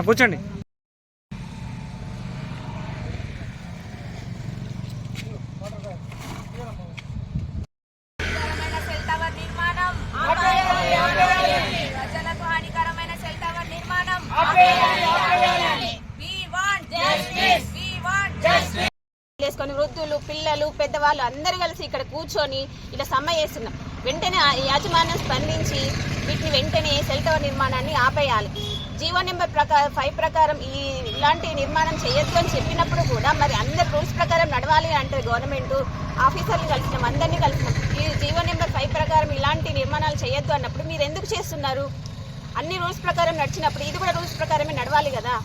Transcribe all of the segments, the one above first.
కూర్చోండి. చేసుకొని వృద్ధులు, పిల్లలు, పెద్దవాళ్ళు అందరూ కలిసి ఇక్కడ కూర్చొని ఇలా సమ్మె చేస్తున్నాం. వెంటనే యాజమాన్యం స్పందించి వీటిని వెంటనే సెల్ టవర్ నిర్మాణాన్ని ఆపేయాలి. జీవో నెంబర్ 5 ప్రకారం ఇలాంటి నిర్మాణం చేయొద్దు అని చెప్పినప్పుడు కూడా మరి అందరు రూల్స్ ప్రకారం నడవాలి అంటే గవర్నమెంట్ ఆఫీసర్లు కలిసినాం, అందరినీ కలిసినాం. ఈ జీవో నెంబర్ 5 ప్రకారం ఇలాంటి నిర్మాణాలు చేయొద్దు అన్నప్పుడు మీరు ఎందుకు చేస్తున్నారు? అన్ని రూల్స్ ప్రకారం నడిచినప్పుడు ఇది కూడా రూల్స్ ప్రకారమే నడవాలి కదా.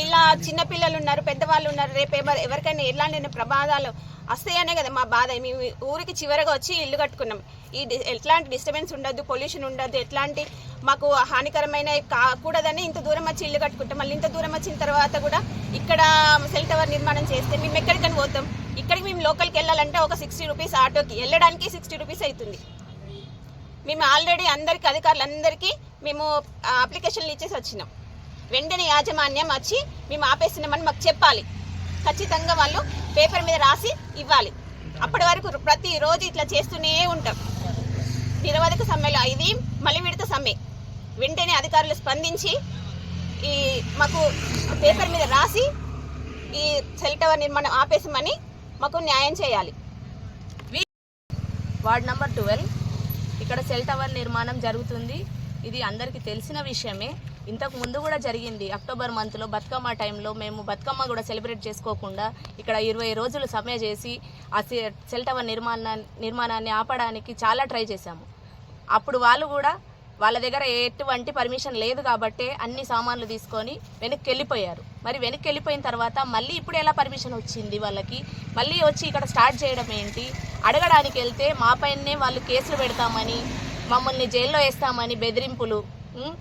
ఇలా చిన్నపిల్లలు ఉన్నారు, పెద్దవాళ్ళు ఉన్నారు, రేపు ఎవరికైనా ఎలాంటి ప్రమాదాలు వస్తాయనే కదా మా బాధ. మేము ఊరికి చివరగా వచ్చి ఇల్లు కట్టుకున్నాం. ఎట్లాంటి డిస్టర్బెన్స్ ఉండద్దు, పొల్యూషన్ ఉండద్దు, ఎట్లాంటి మాకు హానికరమైన కాకూడదని ఇంత దూరం వచ్చి ఇల్లు కట్టుకుంటాం. మళ్ళీ ఇంత దూరం వచ్చిన తర్వాత కూడా ఇక్కడ సెల్ టవర్ నిర్మాణం చేస్తే మేము ఎక్కడికని పోతాం? ఇక్కడికి మేము లోకల్కి వెళ్ళాలంటే ఒక 60 రూపీస్, ఆటోకి వెళ్ళడానికి 60 రూపీస్ అవుతుంది. మేము ఆల్రెడీ అధికారులందరికీ మేము అప్లికేషన్లు ఇచ్చేసి వచ్చినాం. వెంటనే యాజమాన్యం వచ్చి మేము ఆపేస్తున్నామని మాకు చెప్పాలి. ఖచ్చితంగా వాళ్ళు పేపర్ మీద రాసి ఇవ్వాలి. అప్పటి వరకు ప్రతిరోజు ఇట్లా చేస్తూనే ఉంటాం. నిరవధిక సమ్మెలో ఇది మళ్ళీ విడత సమ్మె. వెంటనే అధికారులు స్పందించి మాకు పేపర్ మీద రాసి ఈ సెల్ టవర్ నిర్మాణం ఆపేసామని మాకు న్యాయం చేయాలి. వార్డ్ నంబర్ 12 ఇక్కడ సెల్ టవర్ నిర్మాణం జరుగుతుంది. ఇది అందరికీ తెలిసిన విషయమే. ఇంతకు ముందు కూడా జరిగింది. అక్టోబర్ మంత్లో బతుకమ్మ టైంలో మేము బతుకమ్మ కూడా సెలబ్రేట్ చేసుకోకుండా ఇక్కడ 20 రోజులు సమ్మె చేసి ఆ సెల్ టవర్ నిర్మాణాన్ని ఆపడానికి చాలా ట్రై చేశాము. అప్పుడు వాళ్ళు కూడా వాళ్ళ దగ్గర ఎటువంటి పర్మిషన్ లేదు కాబట్టి అన్ని సామాన్లు తీసుకొని వెనక్కి వెళ్ళిపోయారు. మరి వెనక్కి వెళ్ళిపోయిన తర్వాత మళ్ళీ ఇప్పుడు ఎలా పర్మిషన్ వచ్చింది వాళ్ళకి? మళ్ళీ వచ్చి ఇక్కడ స్టార్ట్ చేయడం ఏంటి? అడగడానికి వెళ్తే మా పైనే వాళ్ళు కేసులు పెడతామని, మమ్మల్ని జైల్లో వేస్తామని బెదిరింపులు.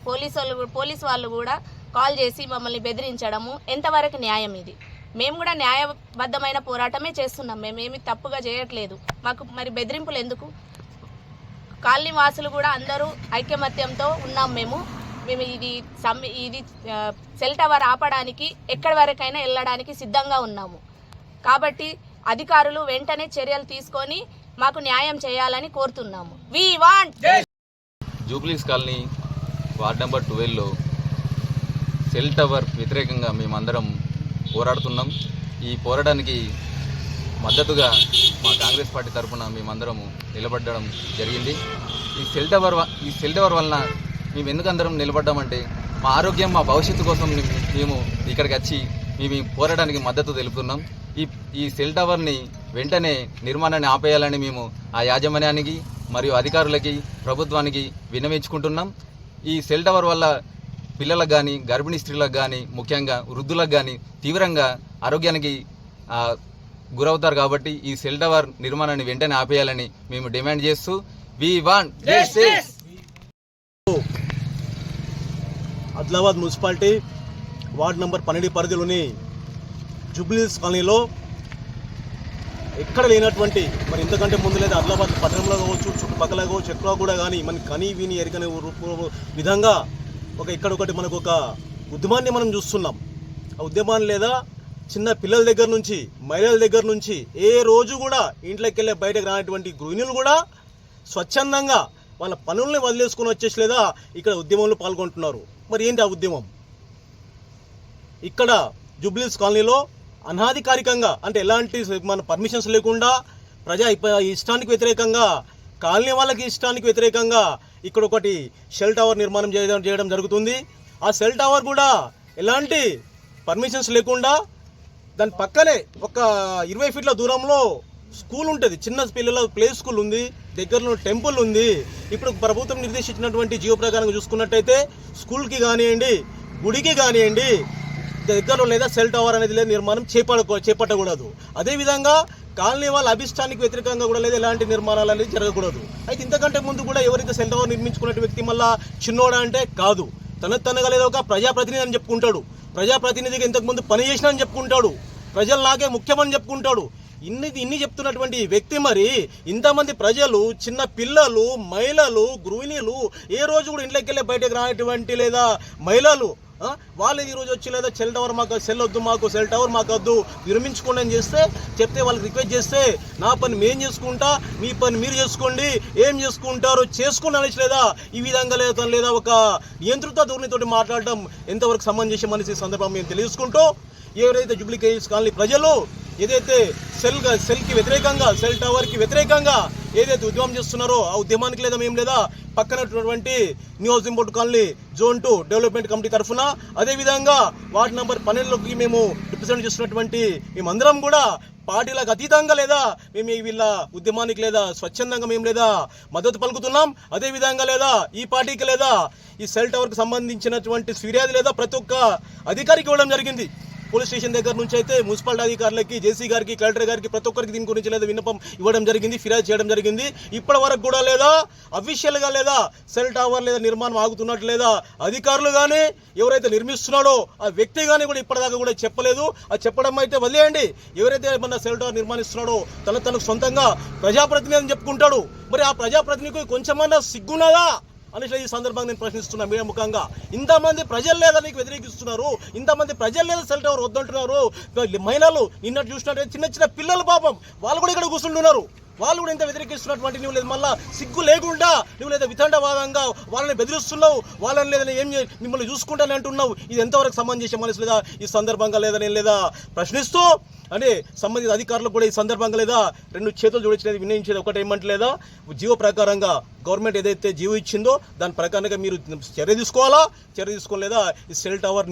పోలీసు వాళ్ళు కూడా కాల్ చేసి మమ్మల్ని బెదిరించడము ఎంతవరకు న్యాయం? ఇది మేము కూడా న్యాయబద్ధమైన పోరాటమే చేస్తున్నాం. మేమేమి తప్పుగా చేయట్లేదు. మాకు మరి బెదిరింపులు ఎందుకు? కాలనీ వాసులు కూడా అందరూ ఐకమత్యంతో ఉన్నాం. మేము ఇది సెల్ టవర్ ఆపడానికి ఎక్కడి వరకైనా వెళ్ళడానికి సిద్ధంగా ఉన్నాము. కాబట్టి అధికారులు వెంటనే చర్యలు తీసుకొని మాకు న్యాయం చేయాలని కోరుతున్నాము. We want Jubilee's colony ward number 12లో సెల్ టవర్ వ్యతిరేకంగా మేమందరం పోరాడుతున్నాం. ఈ పోరాటానికి మద్దతుగా మా కాంగ్రెస్ పార్టీ తరఫున మేమందరం నిలబడడం జరిగింది. ఈ సెల్ టవర్ వలన మేము ఎందుకు అందరం నిలబడ్డామంటే మా ఆరోగ్యం, మా భవిష్యత్తు కోసం మేము ఇక్కడికి వచ్చి మేము ఈ పోరాటానికి మద్దతు తెలుపుతున్నాం. ఈ సెల్ టవర్ని వెంటనే నిర్మాణాన్ని ఆపేయాలని మేము ఆ యాజమాన్యానికి మరియు అధికారులకి, ప్రభుత్వానికి విన్నవించుకుంటున్నాం. ఈ సెల్ టవర్ వల్ల పిల్లలకు కానీ, గర్భిణీ స్త్రీలకు కానీ, ముఖ్యంగా వృద్ధులకు కానీ తీవ్రంగా ఆరోగ్యానికి గురవుతారు. కాబట్టి ఈ సెల్ టవర్ నిర్మాణాన్ని వెంటనే ఆపేయాలని మేము డిమాండ్ చేస్తూ we want justice. Adilabad municipality ward number 12 పరిధిలోని జూబ్లీస్ కాలనీలో ఎక్కడ లేనటువంటి, మరి ఇంతకంటే ముందు లేదా ఆదిలాబాద్ పట్టణంలో కావచ్చు, చుట్టుపక్కల కావచ్చు, ఎక్కడ కూడా కానీ మనకి కనీ విని ఎరగని విధంగా ఇక్కడొకటి మనకు ఒక ఉద్యమాన్ని మనం చూస్తున్నాం. ఆ ఉద్యమాన్ని లేదా చిన్న పిల్లల దగ్గర నుంచి, మహిళల దగ్గర నుంచి ఏ రోజు కూడా ఇంట్లోకి వెళ్ళే బయటకు రానటువంటి గృహిణులు కూడా స్వచ్ఛందంగా వాళ్ళ పనుల్ని వదిలేసుకుని వచ్చేసి లేదా ఇక్కడ ఉద్యమంలో పాల్గొంటున్నారు. మరి ఏంటి ఆ ఉద్యమం? ఇక్కడ జూబ్లీస్ కాలనీలో అనాధికారికంగా, అంటే ఎలాంటి మన పర్మిషన్స్ లేకుండా ప్రజా ఇష్టానికి వ్యతిరేకంగా, కాలనీ వాళ్ళకి ఇష్టానికి వ్యతిరేకంగా ఇక్కడ ఒకటి సెల్ టవర్ నిర్మాణం చేయడం జరుగుతుంది. ఆ సెల్ టవర్ కూడా ఎలాంటి పర్మిషన్స్ లేకుండా దాని పక్కనే ఒక 20 ఫీట్ల దూరంలో స్కూల్ ఉంటుంది. చిన్న పిల్లల ప్లే స్కూల్ ఉంది, దగ్గరలో టెంపుల్ ఉంది. ఇప్పుడు ప్రభుత్వం నిర్దేశించినటువంటి జియో ప్రకారం చూసుకున్నట్టయితే స్కూల్కి కానివ్వండి, గుడికి కానివ్వండి దగ్గరలో లేదా సెల్ టవర్ అనేది లేదా నిర్మాణం చేపట్టకూడదు. అదేవిధంగా కాలనీ వాళ్ళ అభిష్టానికి వ్యతిరేకంగా కూడా లేదా ఎలాంటి నిర్మాణాలు అనేది జరగకూడదు. అయితే ఇంతకంటే ముందు కూడా ఎవరైతే సెల్ టవర్ నిర్మించుకున్న వ్యక్తి మళ్ళా చిన్నోడా అంటే కాదు, తనగా లేదా ఒక ప్రజాప్రతినిధి అని చెప్పుకుంటాడు. ప్రజాప్రతినిధిగా ఇంతకుముందు పని చేసినా అని చెప్పుకుంటాడు. ప్రజలు నాకే ముఖ్యమని చెప్పుకుంటాడు. ఇన్ని చెప్తున్నటువంటి వ్యక్తి మరి ఇంతమంది ప్రజలు, చిన్న పిల్లలు, మహిళలు, గృహిణులు ఏ రోజు కూడా ఇంట్లోకి వెళ్ళి బయటకు రానటువంటి లేదా మహిళలు వాళ్ళు ఈరోజు వచ్చి లేదా సెల్ టవర్ మాకు సెల్ వద్దు, మాకు సెల్ టవర్ మాకు వద్దు, విరమించుకోండి అని చెప్తే వాళ్ళకి రిక్వెస్ట్ చేస్తే నా పని మేము చేసుకుంటా, మీ పని మీరు చేసుకోండి, ఏం చేసుకుంటారో చేసుకోండి అనేసి లేదా ఈ విధంగా లేదా ఒక నియంత్రిత ధోరణితోటి మాట్లాడడం ఎంతవరకు సమంజసం అనేసి సందర్భం మేము తెలియజేసుకుంటూ, ఎవరైతే జూబ్లీ హిల్స్ కాలనీ ప్రజలు ఏదైతే సెల్కి వ్యతిరేకంగా, సెల్ టవర్కి వ్యతిరేకంగా ఏదైతే ఉద్యమం చేస్తున్నారో ఆ ఉద్యమానికి లేదా మేము లేదా పక్కనటువంటి new housing board colony zone 2 development committee తరఫున, అదేవిధంగా వార్డు నంబర్ 12లోకి మేము రిప్రజెంట్ చేస్తున్నటువంటి మేమందరం కూడా పార్టీలకు అతీతంగా లేదా మేము వీళ్ళ ఉద్యమానికి లేదా స్వచ్ఛందంగా మేము లేదా మద్దతు పలుకుతున్నాం. అదేవిధంగా లేదా ఈ పార్టీకి లేదా ఈ సెల్ టవర్కి సంబంధించినటువంటి ఫిర్యాదు లేదా ప్రతి ఒక్క అధికారికి ఇవ్వడం జరిగింది. పోలీస్ స్టేషన్ దగ్గర నుంచి అయితే మున్సిపాలిటీ అధికారులకి, జేసీ గారికి, కలెక్టర్ గారికి ప్రతి ఒక్కరికి దీని గురించి లేదా విన్నపం ఇవ్వడం జరిగింది, ఫిర్యాదు చేయడం జరిగింది. ఇప్పటి వరకు కూడా లేదా అఫీషియల్గా లేదా సెల్ టవర్ లేదా నిర్మాణం ఆగుతున్నట్టు లేదా అధికారులు కానీ ఎవరైతే నిర్మిస్తున్నాడో ఆ వ్యక్తి కానీ కూడా ఇప్పటిదాకా కూడా చెప్పలేదు. అది చెప్పడం అయితే వదిలేయండి, ఎవరైతే మన సెల్ టవర్ నిర్మాణిస్తున్నాడో తనకు సొంతంగా ప్రజాప్రతినిధి అని చెప్పుకుంటాడు. మరి ఆ ప్రజాప్రతినిధికి కొంచెమన్నా సిగ్గున్నదా అనేసి ఈ సందర్భంగా నేను ప్రశ్నిస్తున్నా. మీడియా ముఖంగా ఇంతమంది ప్రజలు లేదా నీకు వ్యతిరేకిస్తున్నారు, ఇంతమంది ప్రజలు లేదా సెల్ టవర్ వద్దంటున్నారు. మహిళలు నిన్నట్టు చూసినట్టు చిన్న చిన్న పిల్లలు పాపం వాళ్ళు కూడా ఇక్కడ కూర్చుంటున్నారు, వాళ్ళు కూడా ఇంత వ్యతిరేకిస్తున్నటువంటి నువ్వు లేదు మళ్ళీ సిగ్గు లేకుండా నువ్వు లేదా వితండవాదంగా వాళ్ళని బెదిరిస్తున్నావు, వాళ్ళని లేదా ఏం మిమ్మల్ని చూసుకుంటానని అంటున్నావు. ఇది ఎంతవరకు సమంజసం అనేసి లేదా ఈ సందర్భంగా లేదా నేను లేదా ప్రశ్నిస్తూ అంటే సంబంధిత అధికారులకు కూడా ఈ సందర్భంగా లేదా 2 చేతులు జోడించేది వినయించేది ఒకటి ఏమంటలేదా, జీవో ప్రకారంగా గవర్నమెంట్ ఏదైతే జీవో ఇచ్చిందో దాని ప్రకారంగా మీరు చర్య తీసుకోవాలా, చర్య తీసుకోలేదా ఈ సెల్ టవర్